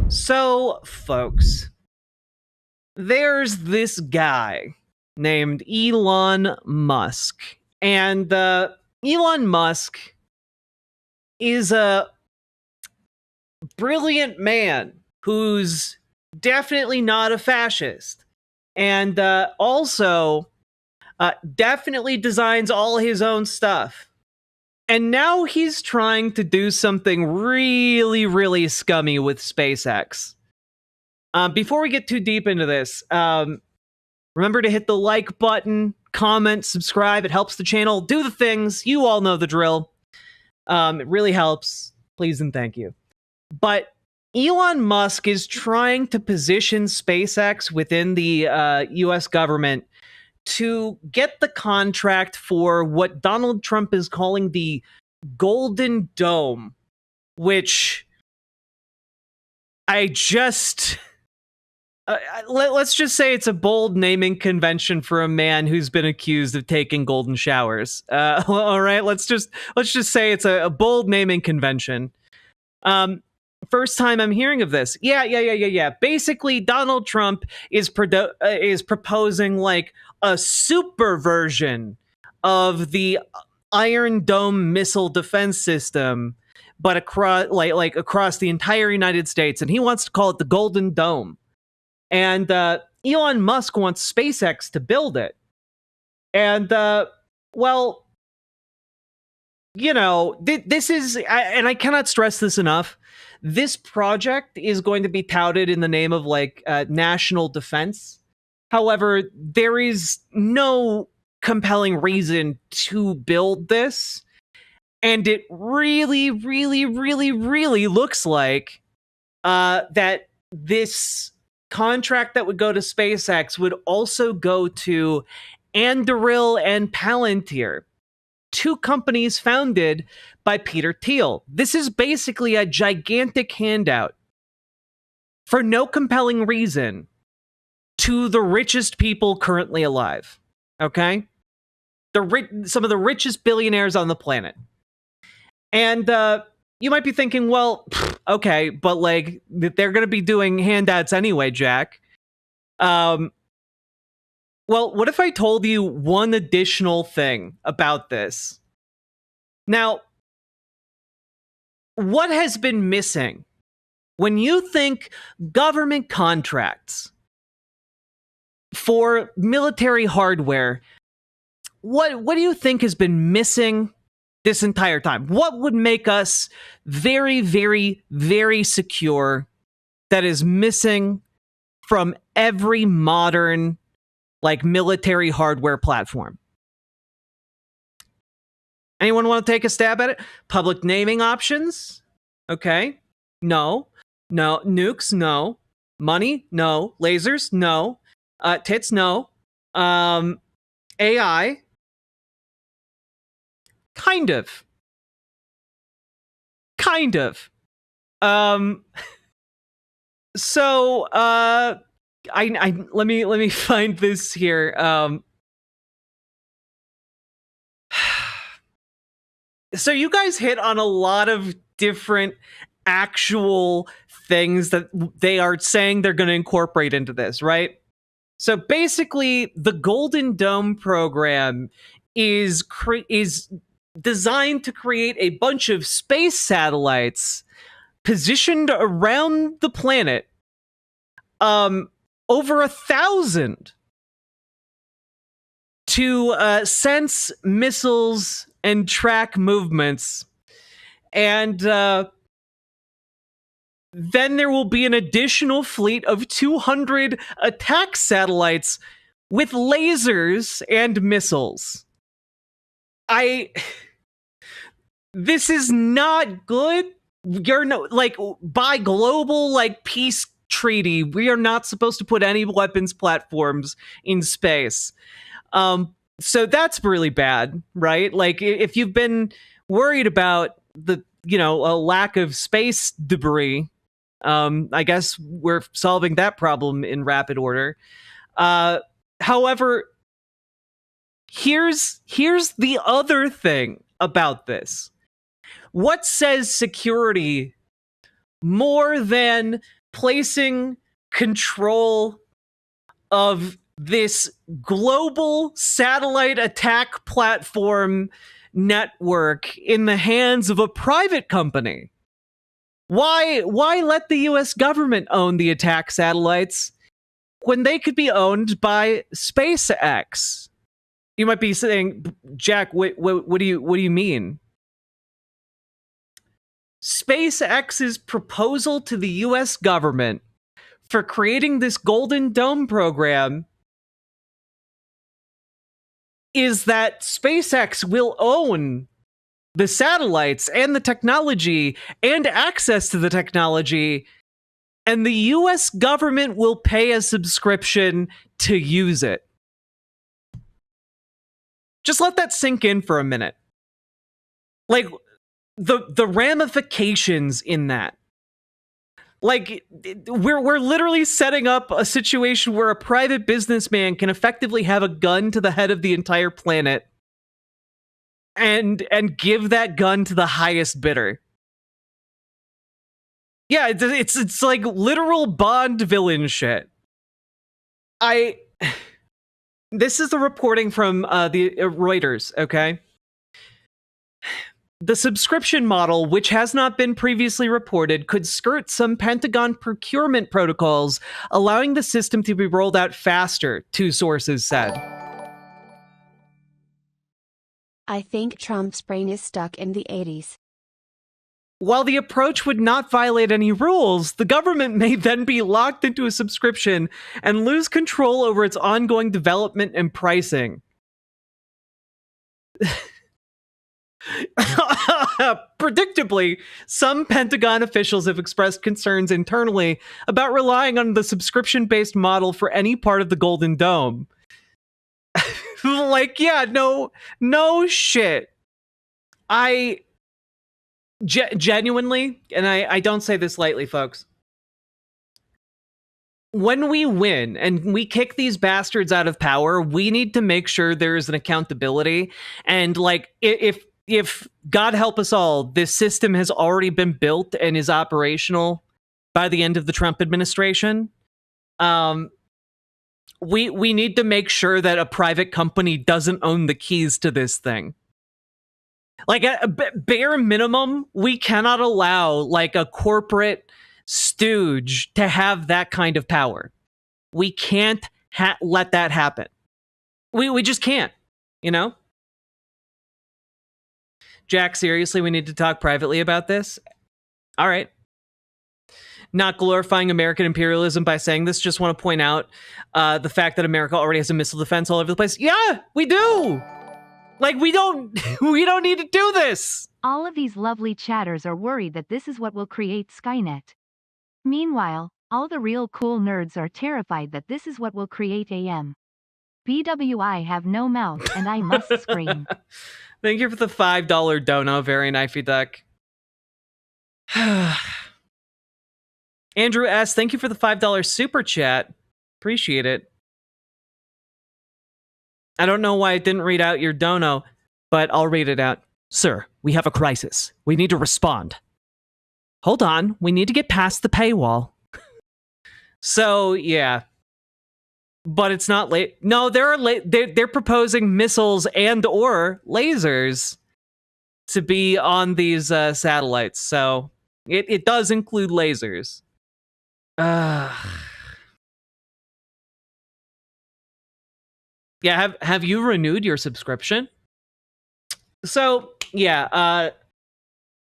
So, folks, there's this guy named Elon Musk. And Elon Musk is a brilliant man who's definitely not a fascist. And also definitely designs all his own stuff. And now he's trying to do something really, really scummy with SpaceX. Before we get too deep into this, remember to hit the like button, comment, subscribe. It helps the channel. Do the things. You all know the drill. It really helps. Please and thank you. But Elon Musk is trying to position SpaceX within the US government to get the contract for what Donald Trump is calling the Golden Dome, which I just... let's just say it's a bold naming convention for a man who's been accused of taking golden showers. All right, let's just say it's a bold naming convention. First time I'm hearing of this. Yeah. Basically, Donald Trump is proposing like a super version of the Iron Dome missile defense system, but across across the entire United States, and he wants to call it the Golden Dome. And Elon Musk wants SpaceX to build it. And, well, you know, this is, and I cannot stress this enough, this project is going to be touted in the name of, like, national defense. However, there is no compelling reason to build this. And it really, really, really, really looks like that this contract that would go to SpaceX would also go to Anduril and Palantir, two companies founded by Peter Thiel. This is basically a gigantic handout for no compelling reason to the richest people currently alive. Okay? Some of the richest billionaires on the planet. And you might be thinking, well, okay, but like they're going to be doing handouts anyway, Jack. Well, what if I told you one additional thing about this? Now, what has been missing when you think government contracts for military hardware? What do you think has been missing this entire time? What would make us very, very, very secure that is missing from every modern, like, military hardware platform? Anyone want to take a stab at it? Public naming options? Okay. No. Nukes? No. Money? No. Lasers? No. Tits? No. AI? Kind of. So I let me find this here. So you guys hit on a lot of different actual things that they are saying they're going to incorporate into this, right? So basically, the Golden Dome program is designed to create a bunch of space satellites positioned around the planet, over 1,000, to sense missiles and track movements. And then there will be an additional fleet of 200 attack satellites with lasers and missiles. This is not good. You're no, like, by global, like, peace treaty, we are not supposed to put any weapons platforms in space. So that's really bad, right? Like, if you've been worried about the, a lack of space debris, I guess we're solving that problem in rapid order. However, here's the other thing about this. What says security more than placing control of this global satellite attack platform network in the hands of a private company? Why let the US government own the attack satellites when they could be owned by SpaceX? You might be saying, Jack, what do you mean? SpaceX's proposal to the US government for creating this Golden Dome program is that SpaceX will own the satellites and the technology and access to the technology, and the US government will pay a subscription to use it. Just let that sink in for a minute. Like, the ramifications in that. Like, we're literally setting up a situation where a private businessman can effectively have a gun to the head of the entire planet and give that gun to the highest bidder. Yeah, it's like literal Bond villain shit. This is the reporting from the Reuters, okay? The subscription model, which has not been previously reported, could skirt some Pentagon procurement protocols, allowing the system to be rolled out faster, two sources said. I think Trump's brain is stuck in the 80s. While the approach would not violate any rules, the government may then be locked into a subscription and lose control over its ongoing development and pricing. Predictably, some Pentagon officials have expressed concerns internally about relying on the subscription-based model for any part of the Golden Dome. Like, yeah, no shit. I genuinely, and I don't say this lightly, folks, when we win and we kick these bastards out of power, we need to make sure there is an accountability. And like, if God help us all, this system has already been built and is operational by the end of the Trump administration, we need to make sure that a private company doesn't own the keys to this thing. Like, at bare minimum, we cannot allow like a corporate stooge to have that kind of power. We can't let that happen. We just can't, you know? Jack, seriously, we need to talk privately about this? All right. Not glorifying American imperialism by saying this, just want to point out the fact that America already has a missile defense all over the place. Yeah, we do! Like, we don't need to do this! All of these lovely chatters are worried that this is what will create Skynet. Meanwhile, all the real cool nerds are terrified that this is what will create AM. BWI have no mouth, and I must scream. Thank you for the $5 dono, very knifey duck. Andrew S., thank you for the $5 super chat. Appreciate it. I don't know why I didn't read out your dono, but I'll read it out. Sir, we have a crisis. We need to respond. Hold on, we need to get past the paywall. So, yeah. But it's not late. No, they're proposing missiles and or lasers to be on these satellites. So it does include lasers. Yeah, have you renewed your subscription? So, yeah,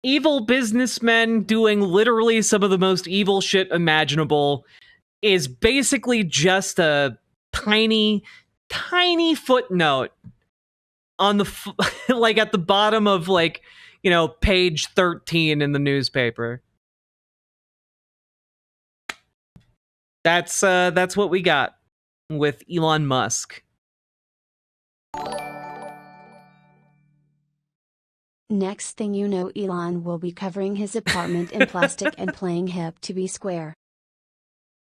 evil businessmen doing literally some of the most evil shit imaginable is basically just a tiny footnote on the like at the bottom of, like, you know, page 13 in the newspaper. That's what we got with Elon Musk. Next thing you know, Elon will be covering his apartment in plastic and playing hip to be square.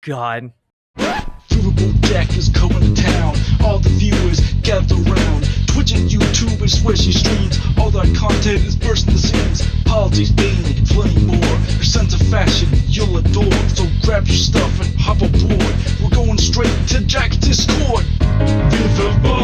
God. Riverboat Jack is coming to town. All the viewers gather round. Twitch and YouTube and swishy streams. All that content is bursting the seams. Politics, being, flame more. Her sense of fashion you'll adore. So grab your stuff and hop aboard. We're going straight to Jack's Discord. Riverboat.